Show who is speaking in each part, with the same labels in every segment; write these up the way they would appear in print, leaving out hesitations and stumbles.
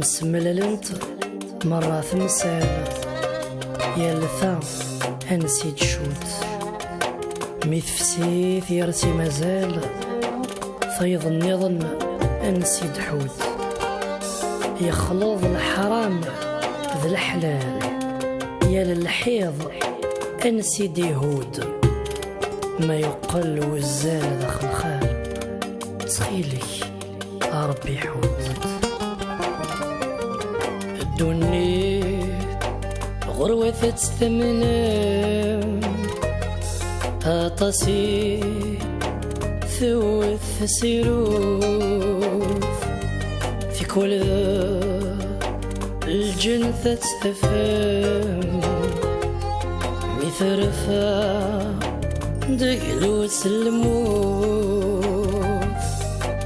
Speaker 1: مسمللنت مرة ثمسال يالثا أنسي تشوت ميثفسيث يرسي مازال فيض النظن أنسي دحوت يخلط الحرام ذا الحلال يا للحيض أنسي ديهود ما يقل وزال ذا الخال تخيلك ربي حوت الدنيا غروة تستمنى أطاسي ثوث سيروف في كل الجنة تستفهم مثرفة دقلو سلموف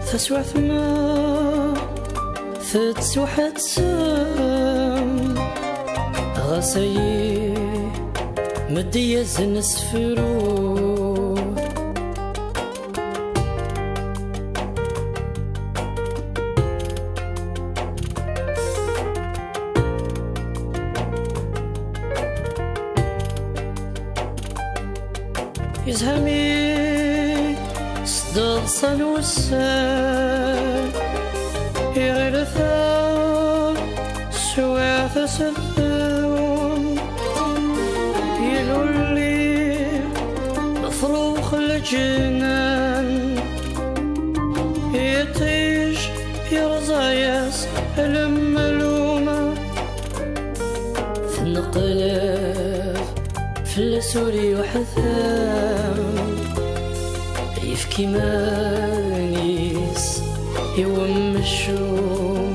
Speaker 1: فسوى ثما فتسوحة سام غسي مدية زنسفرو يزهمي صدق صنوسان يغرثا سواث سثوم يلولي فروخ الجنان يطيش يرزاياس الملومة في النقلاف في السوري وحثام يفكي مانيس يوم الشوم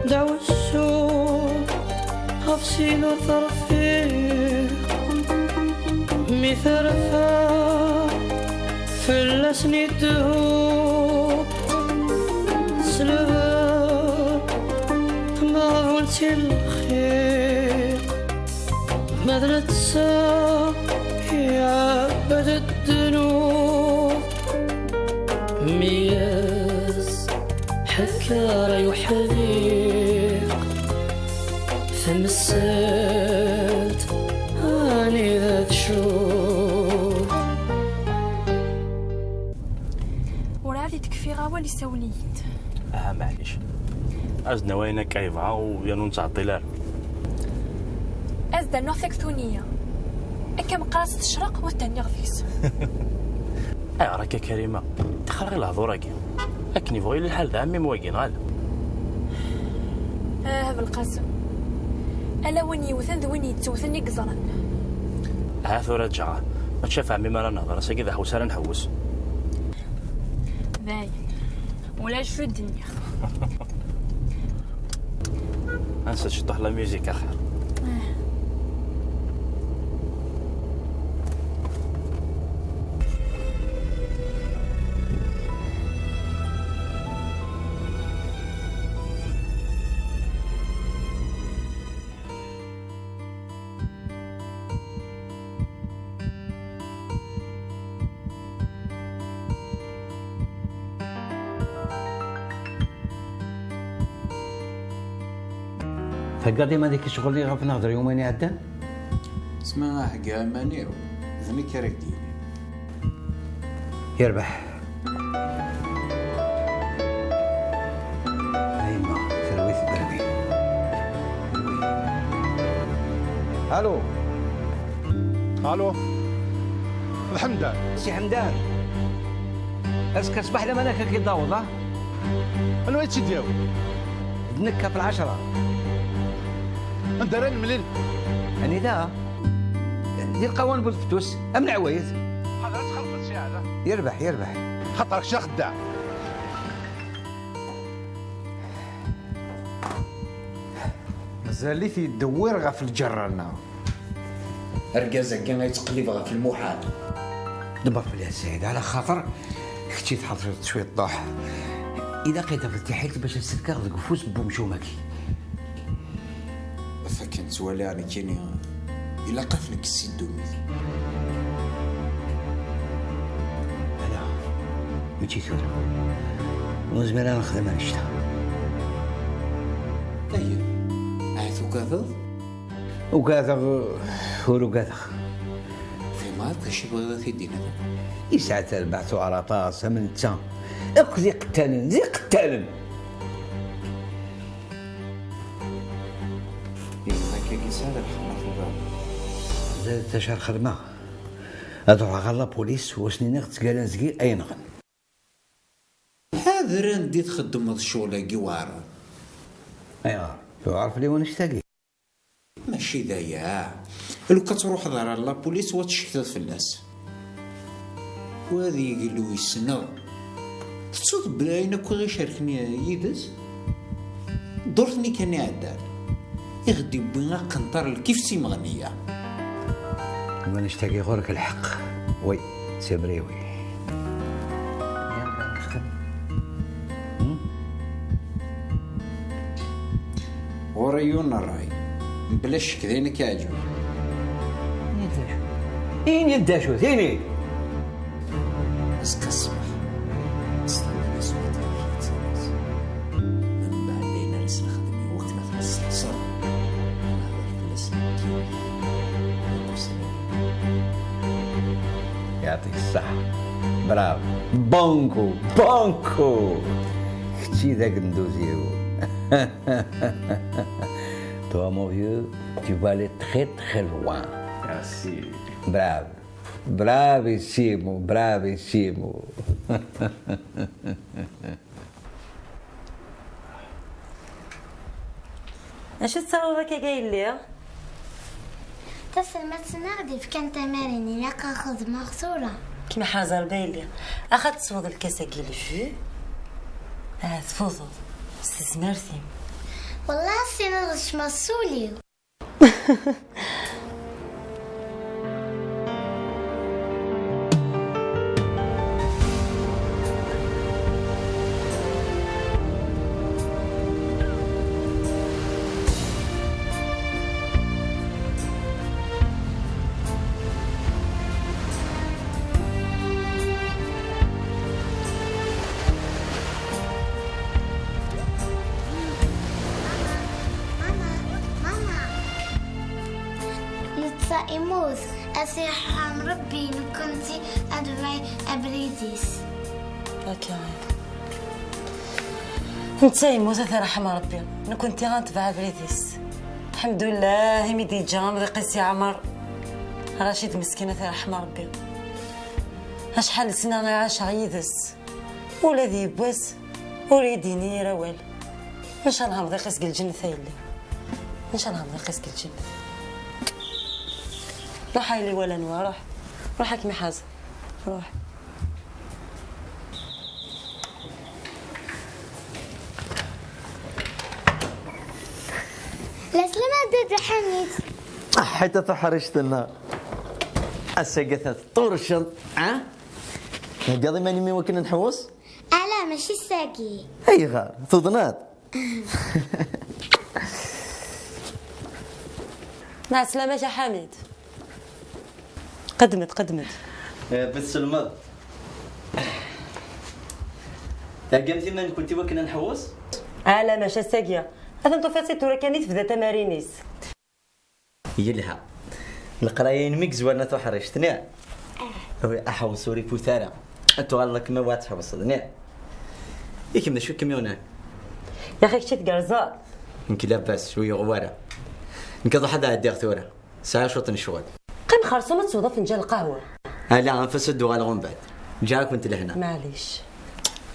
Speaker 1: دعو السوق أفسين وثرفي مثرفا في اللسن الدهوب سلبا ما قلت الخير ماذا تسا يا عبد الذنوب مياز حكار يحذيق فمسات اني ذات شوف
Speaker 2: ورادي تكفي غاوة اللي سوليت
Speaker 3: معليش أزنا وين كيفها وينون تعطيلار
Speaker 2: أزدا نوثك ثونية أكا مقاس تشرق والتاني غفيس
Speaker 3: راك كريمة تخرج الهضوراكي أكني بغي الحال ذا عمي مواقين غالا
Speaker 2: بالقاسم ألا وين يوثن ذوين يتوثني قزران
Speaker 3: ثورة جعة ما تشاف عمي ما نهضر ساكي ذا حوسها نحوس
Speaker 2: باين ولا شو الدنيا
Speaker 3: انسى تشطح لا ميوزيك اخر
Speaker 4: فقادي ما ديك الشغل اللي غاف نهضر يومين يعدان
Speaker 5: اسمها حقا مانيو ذني كارك ديني
Speaker 4: يربح ايما ثرويث دربي الو
Speaker 6: الو الحمدان
Speaker 4: سي حمدان اسك صباح لما انا كي داوض
Speaker 6: انا وين تداوي
Speaker 4: نكا في العشرة
Speaker 6: انت راه المليل
Speaker 4: يعني ذا دير قوان بالفتوس امن عوايد
Speaker 6: حضرت خلفت شي هذا
Speaker 4: يربح
Speaker 6: خاطرك شا خدام
Speaker 4: مازال لي في الدوير غا في الجرالنا
Speaker 5: اركازك كان غيتقلب غا في المحال
Speaker 4: دبر بلي سعيد على خاطر اختي تحضرت شويه الضوح اذا لقيتها في التحيل باش نسكر ذوك فوس بومشومكي
Speaker 5: نتوالى يعني كيني إلا قفلك السيد دوميت.
Speaker 4: انا ماشي ثورة وزميلا نخدم انا شتا.
Speaker 5: أيه عيثو كذا
Speaker 4: وكذا هو كذا
Speaker 5: في مارك شي بغيت في الدين هذا.
Speaker 4: يسعى تربعتو على طاس من تا اقضي قتالن زي قتالن.
Speaker 5: هكا كيسال الحنا في الباب.
Speaker 4: زاد تشهر خدمة أدعو غلا بوليس وسنين تقالن زكي أي نغن.
Speaker 5: هذا راه ندي تخدم هاد الشغل كي واعر.
Speaker 4: أيوا تعرف لي وين اشتاقي.
Speaker 5: ماشي دايا لو كتروح ضرر لابوليس وتشكت في الناس وهذه يقولوا يسنى تصوت بلاينا كو غير شاركني يدز دورتني كان عدال يغدي بنا قنطر كيف سي مغنيه
Speaker 4: وين اشتاقي غورك الحق وي سبريوي. يلا نخدم.
Speaker 5: وريون الراي بلاش كذا كيعجبك.
Speaker 4: إين يداشو ثيني
Speaker 5: بس كالصباح استنى نسوة تاريخ من بعد لينا رسل خدمي وقتنا في الصحصر أنا غير فلس
Speaker 4: يعطيك الصحة. برافو بونكو بونكو اختي ذاك ندوزيو. Toi mon vieux, tu vas aller très très loin.
Speaker 3: Merci.
Speaker 4: Bravo. Bravissimo, bravissimo.
Speaker 7: اش تصاوب كي قايل لي؟
Speaker 8: تسلمت سنغدي في كان تمارين لقى خدمة خسورة
Speaker 7: كيما حازر باين لي اخذت تصوض الكاسه كي الجو تفوض استثمرتي
Speaker 8: والله السنة غش مسولي. إيموز أسيح مربي نكنتي أدوي أبريديس.
Speaker 7: هكا انت يموت ثرى حما ربي انا كنت غنتبع بريديس الحمد لله ميدي جام قيسي عمر رشيد مسكينه ثرى حما ربي شحال سنه انا عايشه عيدس ولا ذي بواس ولا يديني روال ان شاء الله نضيق قيس الجنه ثايلي ان شاء الله نضيق قيس الجنه. روح هاي لي ولا نوا روح روح كيما حازم روح.
Speaker 8: لا سلامة داد حميد
Speaker 9: حتى تحرشت لنا السقثت طور الشنط قاضي ماني مين وكنا نحوس
Speaker 8: ألا ماشي الساقي
Speaker 9: هي غار تضنات.
Speaker 7: مع السلامة يا حميد. قدمت
Speaker 9: بالسلمة تاقمتي من كنتي وكنا نحوس
Speaker 7: لا ماشي الساقية هذا انتو فاسيتو راه كانيت في تمارينيس
Speaker 9: هي لها القرايين ميك زوانا تحرشتني احوس وري بوثارة انتو غالك ما وات حوصني ياك من شو كميونان
Speaker 7: يا اخي كنت قرزاء
Speaker 9: انك لاباس شويه غواره انك ضحى على الدير ثوره ساعه شوط نشوال
Speaker 7: قيم خرصومه توضى فنجان القهوه
Speaker 9: لا انفسد وغالغ من بعد جاك وانت لهنا
Speaker 7: معليش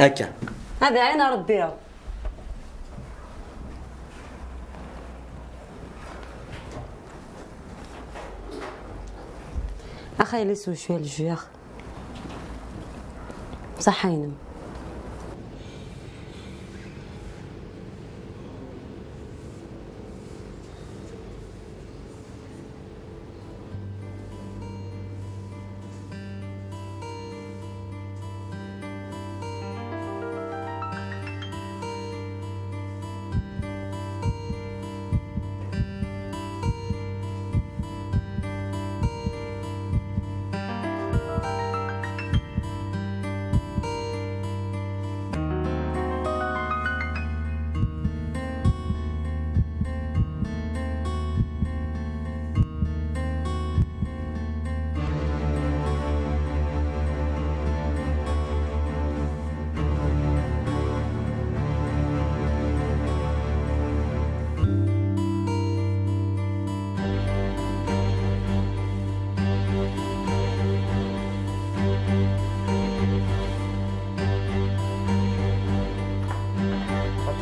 Speaker 9: هكا
Speaker 7: هذا عين ربيها. اخي ليسو شويه الجو صح ينم.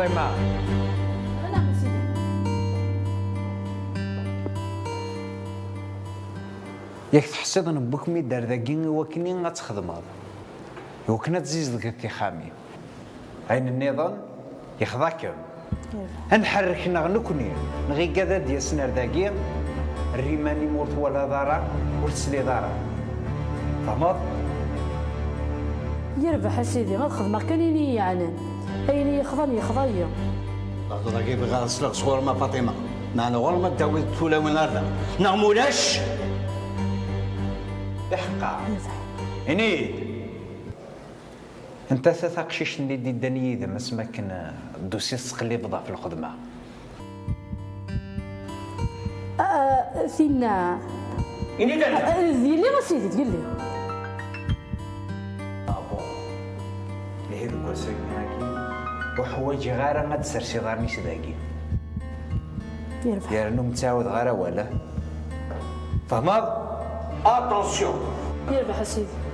Speaker 10: فاطمه.
Speaker 2: انا سيدي.
Speaker 5: ياك تحسد ان بوك مي دار ذاكي وكني غتخدمض وكنا تزيز ديك التخامي عين النظام يخضعكم نحركنا نكوني نغي كذا ديال سنار ذاكي الريماني مورت ولا دارا ورتسلي دارا فهمت؟
Speaker 1: يربح اسيدي ما الخدمه كانيني يعني اين يخضني خضايا
Speaker 4: هذا كيف غاسلك صور ما فاطمه نحن غير ما داوي تولا وين هذا نعمولاش
Speaker 5: بحقا انيد انت تثقشيش اللي دي داني اذا ما سماكن الدوسي تقلي بضع في الخدمه
Speaker 1: فينا
Speaker 4: اني دانا
Speaker 1: دير لي غسيدي دير لي
Speaker 5: لهذا كوسك هاكي وحوايجي غير ما تسرسي دارني سداكي
Speaker 1: يربح
Speaker 5: يا رنو متعود غير ولا فهمت؟ اتونسيون
Speaker 1: يربح اسيدي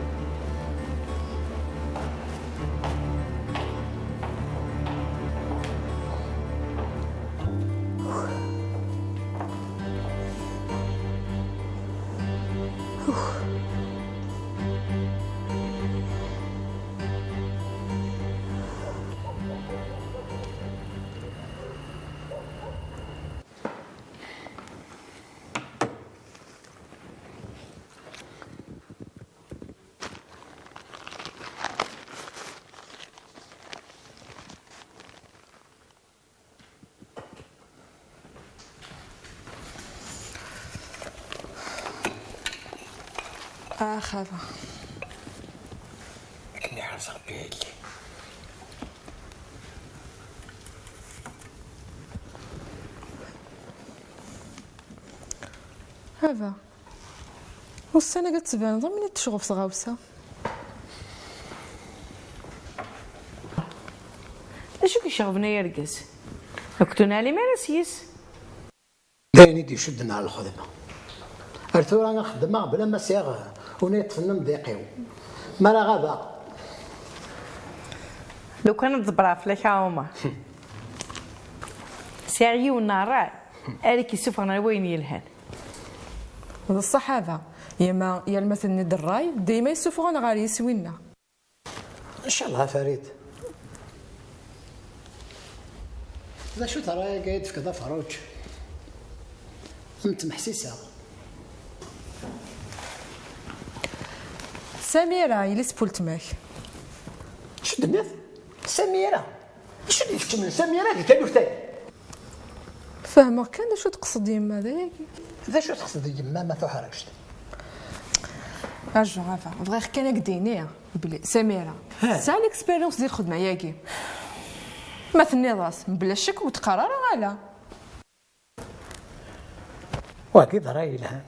Speaker 2: خافا
Speaker 4: كني حرص ربي لي
Speaker 2: هذا والسنة كتبان ضمني تشغف صغاوسة
Speaker 1: اشو كيشغفنا يا رقاس كنتونا لي ما نسيس
Speaker 11: دايني دي شدنا على الخدمه ارثو انا خدمه بلا ما سيغ ونيت فنم ضيقيو ما لا غابه
Speaker 1: لو كان تضبرا فلاش هما سيريو والنار هذيك يسوفنا وين يلهن
Speaker 2: هذا الصح هذا يا المثل ند الراي ديما يسوفون غير يسوينا
Speaker 11: ان شاء الله فريد ذا شو ترى قايد في كذا فروج انت محسيسه
Speaker 2: سميرة يلي سبولت ماك
Speaker 11: شو دنيت سميرة شو اللي تكمل سميرة اللي كانوا فتاي
Speaker 2: فاهمة كان شو تقصد يما ذا ياكي
Speaker 11: ذا شو تقصد يما ما تحركش
Speaker 2: ارجع عافا بغا كان قديني بلي سميرة سا ليكسبيريونس ديال الخدمة ياكي ما ثني راس بلا شك وتقرر غالا
Speaker 11: واكيد راي لها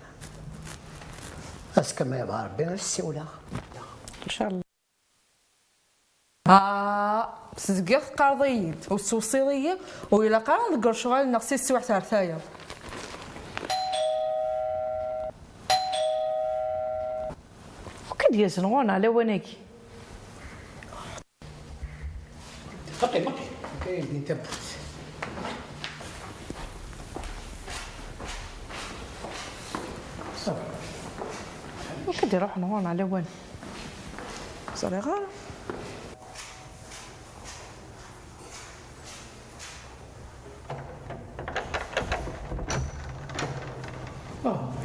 Speaker 11: اسكا ما يبغى ربي نفسي ولا
Speaker 1: ان شاء الله
Speaker 2: سزقيت قرضيين وسوصيليه وإلا قرا نقر شغال نقصي السواع تاع رثايا
Speaker 1: وكد يزنغون على وناكي
Speaker 11: بقي كاين دين تبت
Speaker 1: وكد يروح نغون على وين
Speaker 2: صاري غار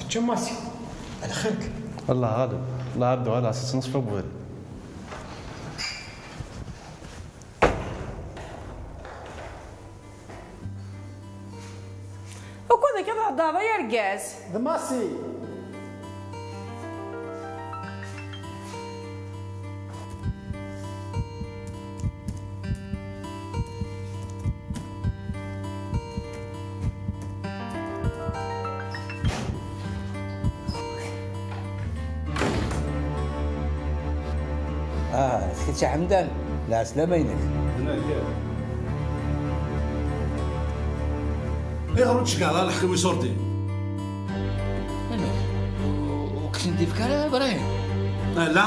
Speaker 11: تشماسي على خيرك
Speaker 3: الله غالب الله عبدو على اساس نصف ابوال
Speaker 1: وكذا كذا الضابة يا رقاس
Speaker 11: ضماسي
Speaker 4: سكت حمدان لا سلامة ينك
Speaker 6: ايه غروتش كاع لا الحكم يصورتي
Speaker 4: وكنت ندي فكرة ابراهيم
Speaker 6: لا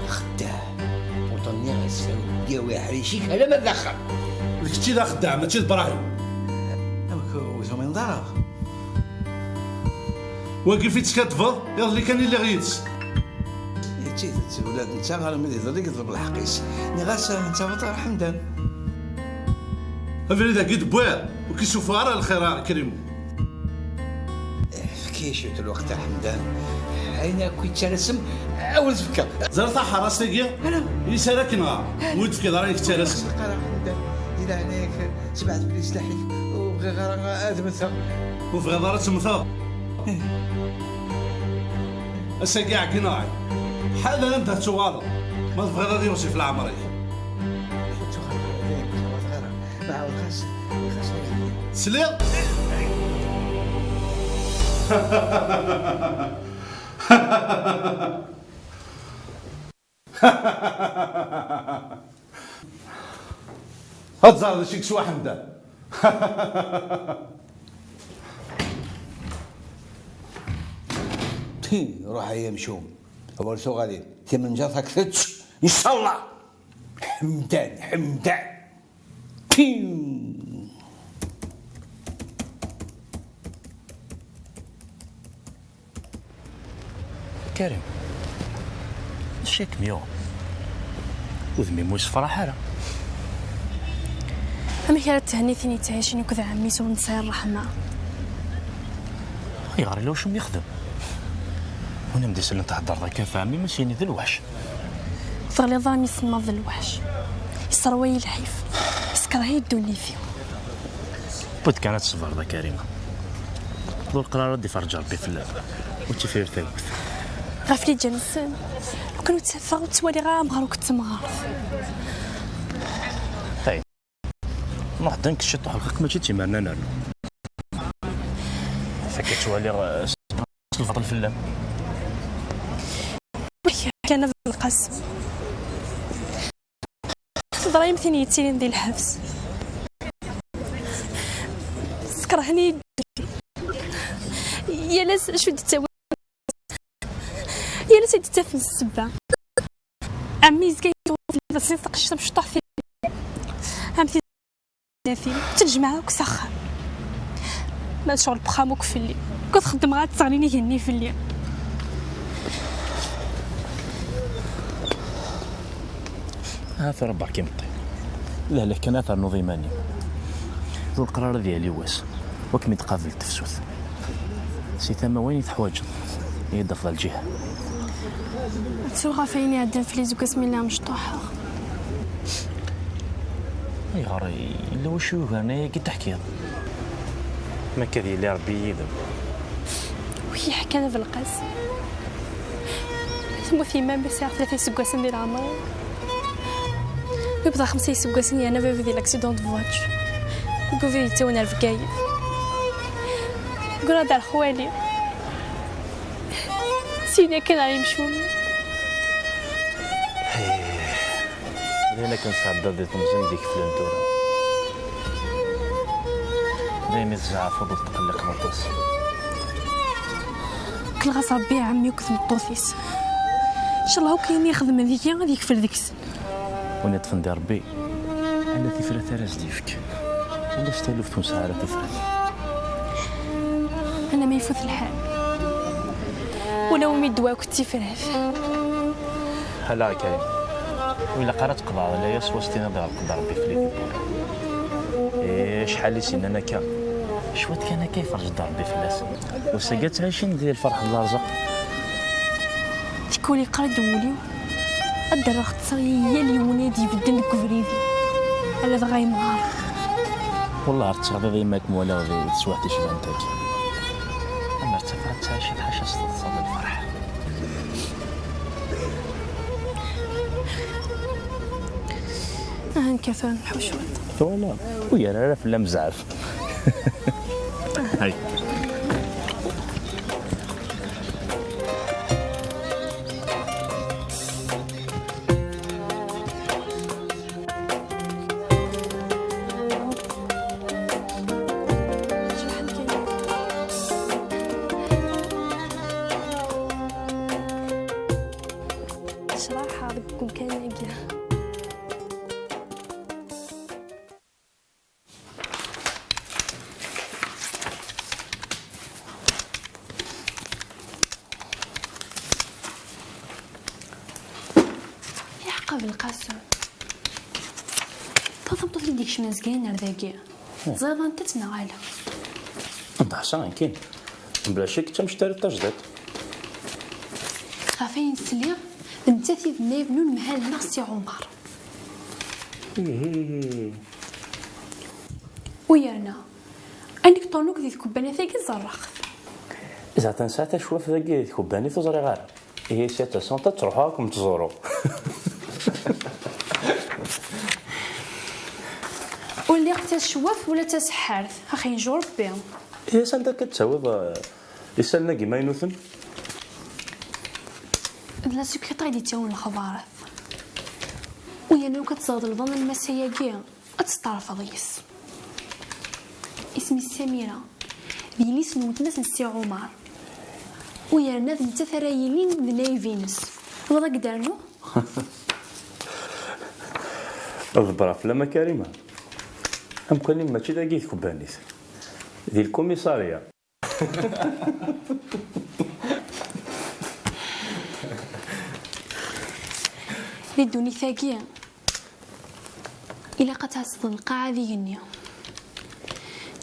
Speaker 4: خدام وطني غيساوي
Speaker 11: قوي حريشيك على ما دخل
Speaker 6: كنتي ذا خدام ماشي البراهيم.
Speaker 11: وزومين ضرب
Speaker 6: واقف يتكتفض يلا اللي كان اللي غيتس.
Speaker 11: جيت ولاد انت غير ملي ضريك يضرب الحقيس ني غاسه انت وطار حمدان
Speaker 6: فريده قد بوير وكيشوفوا راه الخير كريم.
Speaker 11: كيشوت الوقت حمدان عينك كيترسم اول فكه
Speaker 6: زرت حراس تاكيا يسالك نهار ود في دارك ترسم
Speaker 11: قرا حمدان زيد عليك سبعت بلي سلاحك وبغي غير ادمثا
Speaker 6: وفي غدارة تمثا اسا كاع كناعي حالا انت تشوغال ما تبغي غادي يوصي في العمريه
Speaker 11: مع الخاص
Speaker 6: سليم. هاد زار شيك سوا حمدان.
Speaker 11: روح يمشون اول سو غادي ثمن جاتك ثتش ان شاء الله. حمدان حمدان
Speaker 3: كريم شيك ميو وذمي موس فرح هذا
Speaker 10: أما كانت تهنيتني تعيشين وكذا عمي سو نسير الرحمة
Speaker 3: يا غير لو شو يخدم وانا مديس اللي تهضر ذاك فهمي ماشي ذا الوحش
Speaker 10: ظلي ظامي سما ذا الوحش يسروي الحيف يسكرهي يدوني فيه
Speaker 3: بود كانت صفر ذا كريمة ذو القرار ردي فرج ربي في اللعبة وتفير ثابت
Speaker 10: غفلي جنسان وكانوا تسافر وتوالي غا مغار وكنت مغار
Speaker 3: طيب نحضنك الشيط حلقك ماشي تيمرنا نالو فكتوالي الفضل في اللعبة
Speaker 10: كان في القسم ضرايم ثنيتي ندير الحبس سكرهني يا لاس شو تسوي يا لاس تتفن السبعة عمي زكاي بس نطقش مشطح في عمتي في تنجمع وكسخر ما شغل بخاموك في الليل كنت خدم غا تغنيني هني في الليل
Speaker 3: اثر ربع كيمطي لا لا كان اثر نظيماني ذو القرار ديالي واس وكمي تقابل تفسوث سي ثما وين يتحواج هي افضل جهه
Speaker 10: تسوغا فيني عدن في لي زوك اسمي الله مشطوحه
Speaker 3: يا غاري الا واش انا كي تحكي ما كذي اللي ربي يذب
Speaker 10: وهي حكانا في القاس ثم في ما بس 3 سكواسن ديال العمر يبدا 5 سكواسن انا في ديال الاكسيدون دو فواتور يقول في تونا في كايف قرا دار خوالي سيدي كان علي مشوم
Speaker 3: انا كنصعد ضد تمزن ديك فلانتورا دايما الزعاف فضل تقلق مطوس
Speaker 10: كل غاس ربي عمي وكثم الطوفيس ان شاء الله كاين يخدم هذيك غادي يكفل ديك السن
Speaker 3: وانا تفندي ربي على تفرة تراز ديفك ولا استلف تونس على تفرة
Speaker 10: انا ما يفوت الحال ولو مي دواك التفراف
Speaker 3: هلا كاين وإلا قرات قضاء لا يسوى ستينا دار قدر ربي في ليدي شحال لي سين انا كا شوات كان كيفرج دار ربي في الناس وسقات عايشين ديال الفرح الرزق
Speaker 10: تكولي قرد وليو الدار اختصر هي اللي ونادي بدن كفريدي على دغاي مغار
Speaker 3: والله ارتغضي ذي ماك مولا غادي تسوحتي شبانتك اما ارتفعت عايشين حاشا ستصل الفرح
Speaker 10: هنكثر نحوشوط
Speaker 3: والله ويا راه في اللمزعف هاي
Speaker 10: صراحة بدكم كان ناقية تضمطت لي ديك شمازكين رداكي زادا انت تنعالا
Speaker 3: انت حسن كاين بلا شك انت مشتري التجديد
Speaker 10: غافين سليغ انت في بناي بنون مهال ناس يا عمر ويانا انك طونوك ذي كوبانه ثاقي زرخ
Speaker 3: اذا تنسى تشوف ذاك كوباني تزري غير هي سيتا سونتا تروحوا راكم تزوروا
Speaker 10: واللي تشوف ولا تسحرث اخي نجور بهم
Speaker 3: هي سانتا كتساوي يسالنا كيما ينوثن
Speaker 10: لا سكرتير دي تاون الخبارات ويانا لو كتصاد الظن المساياكي اتستعرف ضيس اسمي سميرة ديلي سنوت ناس نسي عمر ويانا انت ثرايلين بناي فينس وضا قدرنو
Speaker 3: الضبرة في لما كريمة أم كوني ماشي داكي كوبانيس دي الكوميسارية
Speaker 10: ردوني ثاقية إلا قد تصد القاعة ذي النية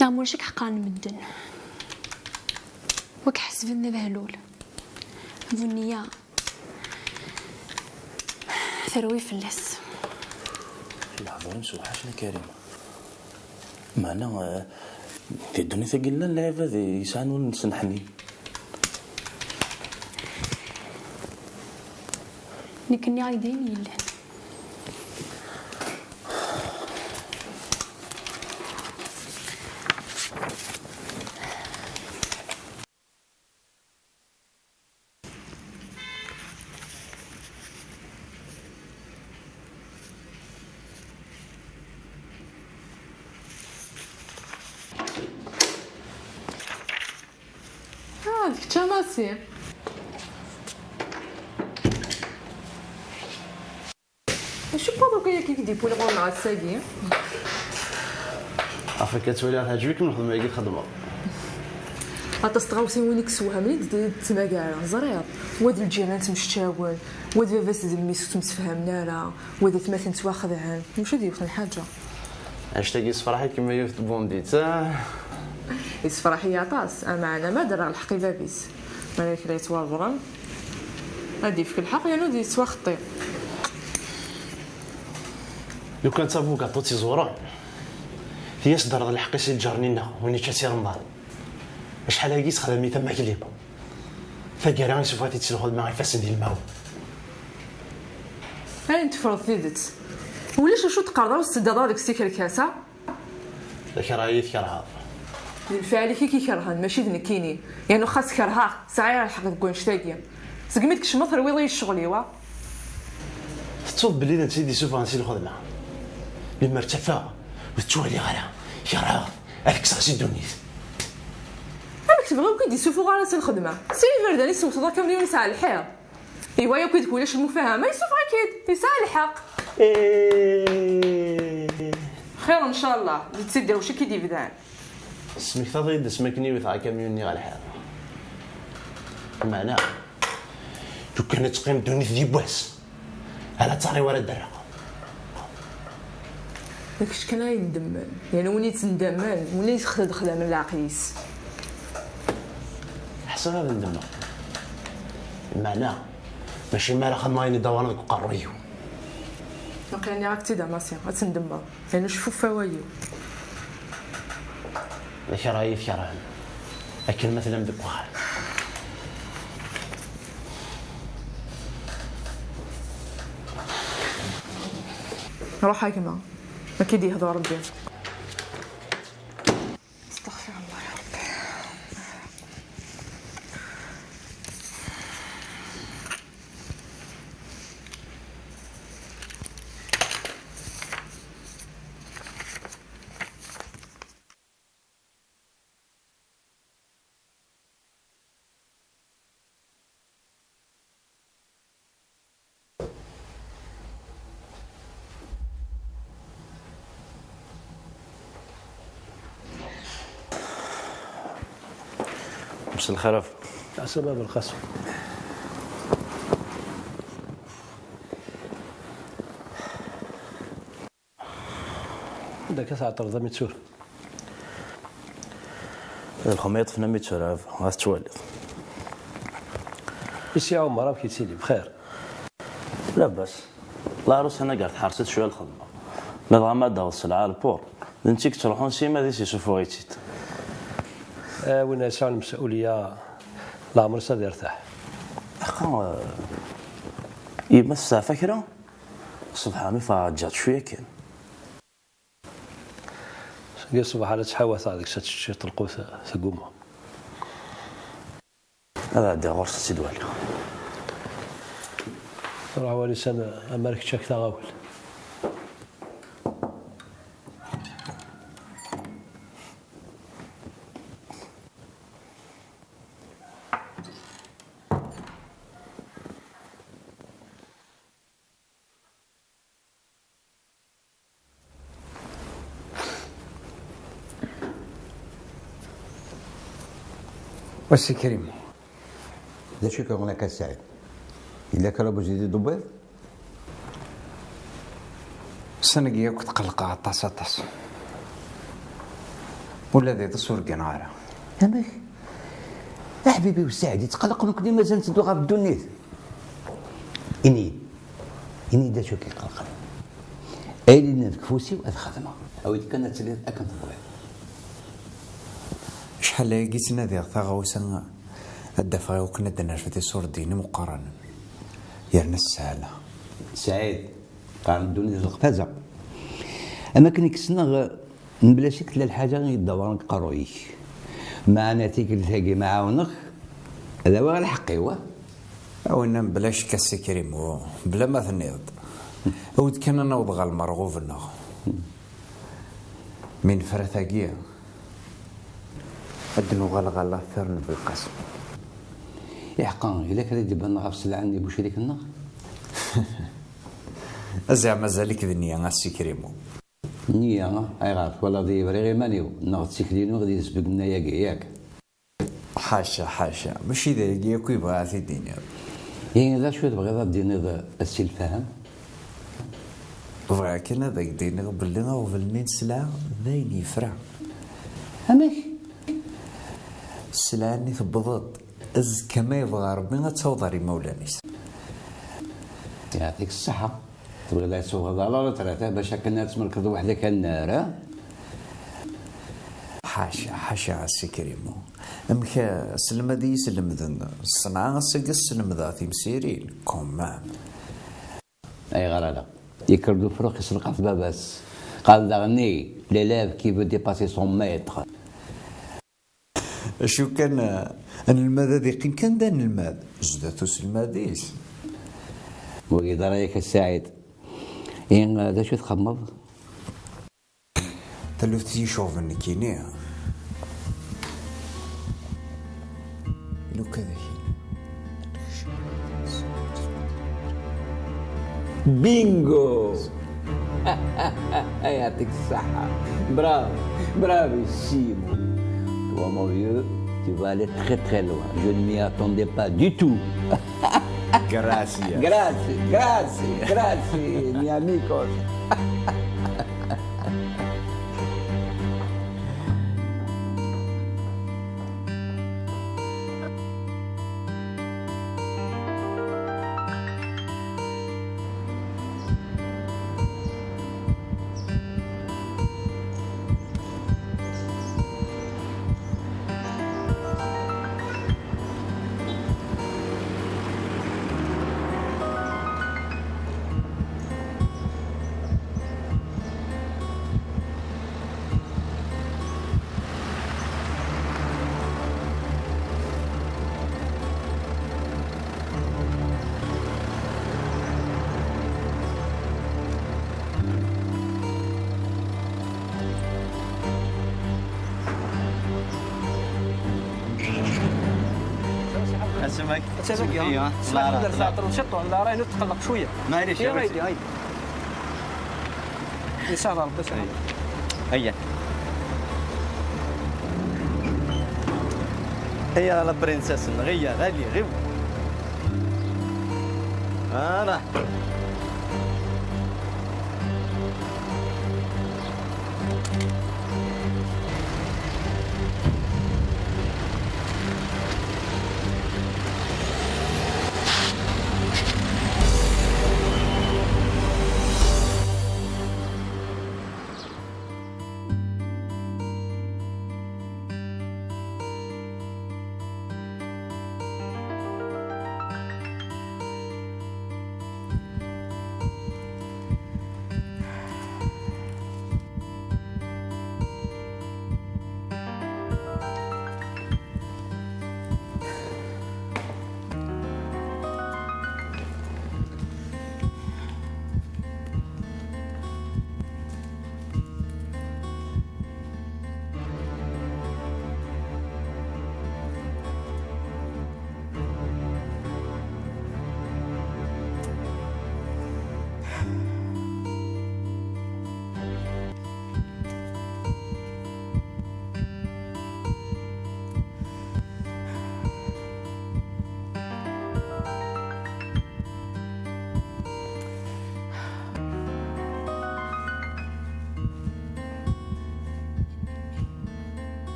Speaker 10: نعمل شك حقا مدن وك حسبنا بهلول ذنيا ثروي فلس
Speaker 3: الحضور مسوحاشنا كريمة معنا في الدنيا ثقلنا اللعبة ذي يسعنون نسنحني
Speaker 10: نكني عايدين يلا
Speaker 2: ديك تماسي شو بابا كي كيف ديبو لي مع الساقي
Speaker 6: عافاك كتولي تعجبك من الخدمه اللي كتخدمها
Speaker 2: غتستغوصي وينك سوها ملي تماكاع زرير واد الجيران تمشتاول واد باباس دميس تمسفهمنا راه واد ثماثن تواخذعان واش هادي وخا الحاجه
Speaker 6: عشتا كيس فرحي كيما يوفت بونديت
Speaker 2: يسفرحي عطاس معنا ما دار الحقي بابيس مالك لا يتوالظرن هادي فيك الحق يا نودي سوا خطي
Speaker 6: لو كان تابوك عطوتي زوران هي صدر هذا الحق يسير جارنينا وين تشاتي رمضان شحال هاكيس خدمي تما كليب فكرا سوفاتي تسلخد معايا فاسد ديال الماو
Speaker 2: هاي انت فرض ثيدت ولاش شو تقرضا وستدادو ديك السيكر كاسه
Speaker 6: ذاك راه يذكرها
Speaker 2: الفعل كي كرهان ماشي ذنكيني يعني خاص كرها ساعه الحق تكون شتاقيه سقمتك شمط رويضي الشغل وا
Speaker 6: تصوب بلي انت سيدي سوف نسي الخدمه لما ارتفع وتولي غير يراه هذيك صاحبي الدنيس
Speaker 2: راك تبغيو كي يسوفوا غير الخدمه سي فرداني سوفوا كاملين يسعى الحيط ايوا يا كي تقولش المفاهمه يسوف اكيد يسعى الحق خير ان شاء الله تسدي واش كي ديفدان
Speaker 6: سميك تضيد سمكني وثا كاميوني على الحال معناه لو كانت تقيم دوني في باس على تاري ورا الدرا
Speaker 2: داكشي كان يندمل يعني وني تندمل وني خدام من العقيس
Speaker 6: حسن هذا ندمل معناه ماشي مال خدمايني دوانا ديك قرويو
Speaker 2: باقي راك تيدا ماسي غتندمر يعني شوفوا فوايو
Speaker 6: ذاك راه يذكرها لكن مثلا بدك واحد
Speaker 2: روح هاكما ما كيدي يهضر ربي استغفر الله يا ربي
Speaker 3: بس الخرف
Speaker 11: تاع سبب القسم
Speaker 12: دا كتعطر ذا ميتسور
Speaker 3: الخميط فينا ميتشر غاتوالي
Speaker 12: يسي عمر راه كيتسيلي بخير
Speaker 3: لاباس العروس انا قاعد حارست شويه الخدمه لا بغا ما داو السلعه البور انتيك تروحون سيما ديسي شوفوا غيتيت
Speaker 12: وين يسعى المسؤوليه العمر ساد يرتاح
Speaker 3: حقا يمس فكره صبحامي فجات شويه كان
Speaker 12: قال صباح على تحاوث هذيك شي طلقوا ثقومه
Speaker 3: هذا عندي غرس سيد والي
Speaker 12: راه هو لسان امريك تشاك تغاول
Speaker 5: وسي كريم
Speaker 4: لا شك هناك سعيد إلا كان أبو جديد دبيض
Speaker 5: السنقية كنت قلقة طاس ولا ذي تصور قنارة
Speaker 4: أمك يا حبيبي وسعد يتقلق لك ديما مازال تدوغ في الدنيا إني دا شو كيقلق أيلي نكفوسي وهذا خدمة أو إذا كانت تلي أكن تبغي
Speaker 5: شحال لقيت نادي ثغوسا الدفع وكنا درنا في صور ديني مقارنة يرنا السهلة
Speaker 4: سعيد قارن الدنيا القفازة أما كان يكسنا نبلا شكل الحاجة يدور قرويك معنا تيكل تاقي معاونك هذا هو الحق هو
Speaker 5: أونا بلاش كاسي كريم بلا ما ثنيض أود كان نوض غا المرغوب النغ من فرثاقية أدنو غلغلا ثرن بالقسم
Speaker 4: يحقا إلا كان يدي بان غاف سلعة عندي بوشريك النغ
Speaker 5: أزع مازالك ذنيا غاسي كريمو
Speaker 4: نية أي غاف ولا ذي بريغي مانيو نغ تسكلينو غادي يسبق لنا ياك
Speaker 5: حاشا ماشي ذا ياكو يبغى في الدنيا
Speaker 4: يعني ذا شوية تبغي دينا ذا السي الفهم
Speaker 5: بغا كنا ذاك دينا بلنا وبلنين سلعة ذاين يفرع
Speaker 4: أمك
Speaker 5: السلعة اللي تبضض از كما يبغى ربي غتوضري مولانيس
Speaker 4: يعطيك الصحة تبغي لا يسوق هذا لا ثلاثة باش كنا تمركض وحدك النار
Speaker 5: حاشا السي كريمو امك سلم دي سلم ذن الصنعة سلق سلم ذا تمسيرين كومان
Speaker 4: اي غرالا يكردو فروق يسرق في باباس قال دغني ليلاف كي فو ديباسي سون ميتر
Speaker 5: شو كان الماذا ذيقين كان دان الماذا زداتو سلماديس
Speaker 4: وإذا رايك السعيد إن هذا شو تخمض
Speaker 5: تلفتي شوف النكيني لو كذا
Speaker 4: بينغو يعطيك الصحة برافو سيمو toi mon vieux tu vas aller très très loin je ne m'y attendais pas du tout grazie mi amigos
Speaker 9: سمك
Speaker 12: سمك
Speaker 9: ايوه
Speaker 12: لا لا لا نشطوا لا راه نتقلق شويه
Speaker 9: معليش
Speaker 12: يا غيدي هاي يسار ربي سعيد
Speaker 9: هيا هيا لا برنسس غيا غالي غيو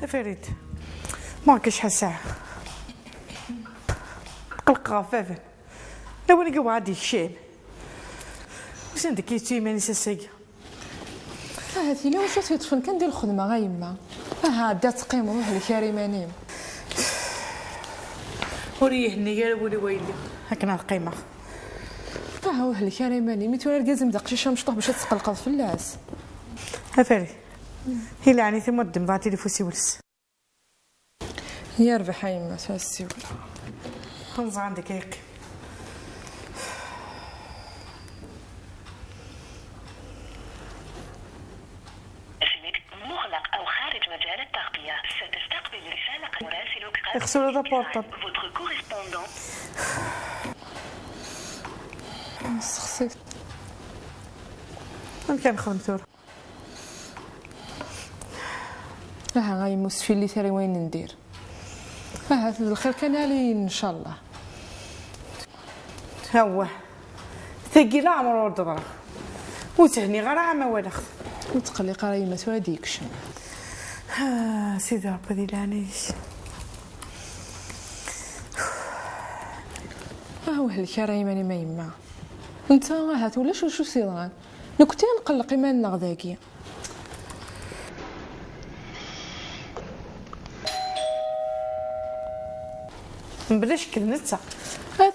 Speaker 1: فريد ما كاش شحال ساعه قلق غفافا لو انا قاعد يكشين واش عندك كيتي ماني ساساكي
Speaker 2: هاتي لو واش تطفن كندير الخدمه غا يما دا تقيم روح الكريمانيم
Speaker 1: وريحني قال ولي ويلي هكنا القيمه
Speaker 2: هو الكريماني ميتو لازم داك شي مشطوح باش تقلقض في اللاس
Speaker 1: افري هي لعني ثم الدم ضاعتي لي فوسي ولس
Speaker 2: يا ربح يما تفسي ولا
Speaker 1: خنز عندك هيك
Speaker 13: مغلق أو خارج مجال التغطية. ستستقبل رسالة مراسلك قد
Speaker 1: اغسلوا ذا بورطابل.
Speaker 13: Votre correspondant.
Speaker 2: سخسيت
Speaker 1: من كان خدمتور
Speaker 2: غاي مسفي اللي ثري وين ندير الخير كان علي ان شاء الله
Speaker 1: هو ثقيل عمر ورد وتهني غير عام ولا خذ
Speaker 2: وتقلي قرايه ما توديكش
Speaker 1: سيدي ربي ديلانيش
Speaker 2: هو الكرايم ماني ما يما انت هات ولا شو صيران لو كنت نقلق ايماننا غداكي
Speaker 1: بلاش كنتا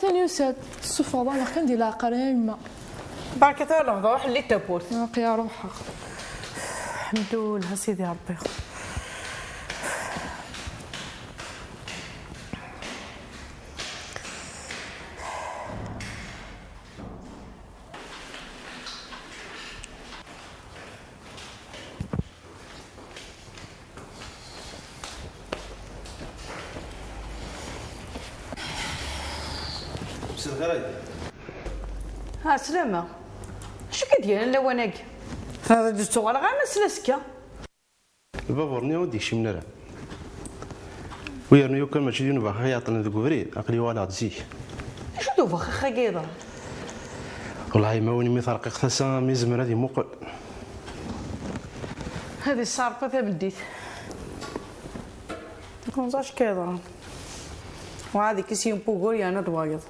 Speaker 2: ثاني وساد الصفاضه انا كندير لها قرايه يما
Speaker 1: بركة الله روح اللي تبوت
Speaker 2: نقيا روحها
Speaker 1: الحمد لله سيدي ربي ها سلامة شو كدير انا وناك هذا جبتو على غير سلاسكا
Speaker 6: البابور نيو ديك شي منرا ويرنيو كان ماشي دينو باخا يعطينا ذوك بريد عقلي ولا تزيك
Speaker 1: شو دوفا خا كيضا
Speaker 6: والله ما وين مثال قصه ميزمر هذه مقل
Speaker 1: هذه الصارفه فيها بديت كونزاش كيضا وهذه كيسيون بوغوري انا دوايض